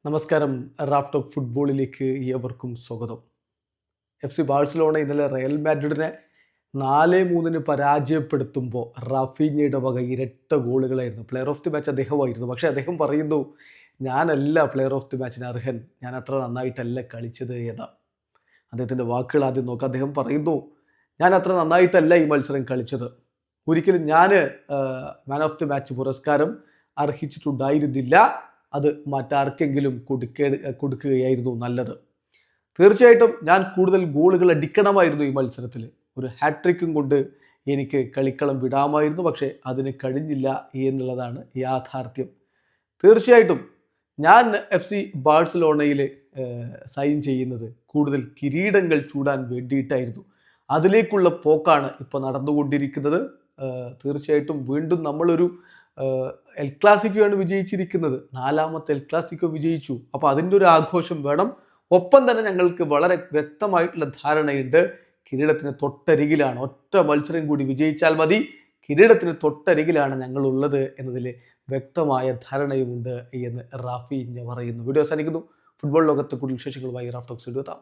നമസ്കാരം. Raf talk ഫുട്ബോളിലേക്ക് ഏവർക്കും സ്വാഗതം. ബാഴ്സലോണ ഇന്നലെ റയൽ മാഡ്രിഡിനെ 4-3 പരാജയപ്പെടുത്തുമ്പോൾ റാഫീഞ്ഞയുടെ വക ഇരട്ട ഗോളുകളായിരുന്നു. പ്ലെയർ ഓഫ് ദി മാച്ച് അദ്ദേഹമായിരുന്നു. പക്ഷേ അദ്ദേഹം പറയുന്നു, ഞാനല്ല പ്ലെയർ ഓഫ് ദി മാച്ചിന് അർഹൻ, ഞാൻ അത്ര നന്നായിട്ടല്ല കളിച്ചത് എന്ന്. അദ്ദേഹത്തിൻ്റെ വാക്കുകൾ ആദ്യം നോക്കാം. അദ്ദേഹം പറയുന്നു, ഞാൻ അത്ര നന്നായിട്ടല്ല ഈ മത്സരം കളിച്ചത്. ഒരിക്കലും ഞാൻ മാൻ ഓഫ് ദി മാച്ച് പുരസ്കാരം അർഹിച്ചിട്ടുണ്ടായിരുന്നില്ല. അത് മറ്റാർക്കെങ്കിലും കൊടുക്കുകയായിരുന്നു നല്ലത്. തീർച്ചയായിട്ടും ഞാൻ കൂടുതൽ ഗോളുകൾ അടിക്കണമായിരുന്നു ഈ മത്സരത്തിൽ. ഒരു ഹാട്രിക്കും കൊണ്ട് എനിക്ക് കളിക്കളം വിടാമായിരുന്നു. പക്ഷേ അതിന് കഴിഞ്ഞില്ല എന്നുള്ളതാണ് യാഥാർത്ഥ്യം. തീർച്ചയായിട്ടും ഞാൻ ബാഴ്സലോണയിൽ സൈൻ ചെയ്യുന്നത് കൂടുതൽ കിരീടങ്ങൾ ചൂടാൻ വേണ്ടിയിട്ടായിരുന്നു. അതിലേക്കുള്ള പോക്കാണ് ഇപ്പോൾ നടന്നുകൊണ്ടിരിക്കുന്നത്. തീർച്ചയായിട്ടും വീണ്ടും നമ്മളൊരു എൽ ക്ലാസിക്കോയാണ് വിജയിച്ചിരിക്കുന്നത്. 4ാമത്തെ എൽ ക്ലാസിക്കോ വിജയിച്ചു. അപ്പോൾ അതിൻ്റെ ഒരു ആഘോഷം വേണം. ഒപ്പം തന്നെ ഞങ്ങൾക്ക് വളരെ വ്യക്തമായിട്ടുള്ള ധാരണയുണ്ട്, കിരീടത്തിന് തൊട്ടരികിലാണ്. ഒറ്റ മത്സരം കൂടി വിജയിച്ചാൽ മതി, കിരീടത്തിന് തൊട്ടരികിലാണ് ഞങ്ങളുള്ളത് എന്നതിൽ വ്യക്തമായ ധാരണയുമുണ്ട് എന്ന് റാഫീഞ്ഞ പറയുന്നു. വീഡിയോ അവസാനിക്കുന്നു. ഫുട്ബോൾ ലോകത്തെ കൂടുതൽ വിശേഷങ്ങളുമായി റാഫ് ടോക്സ് എത്താം.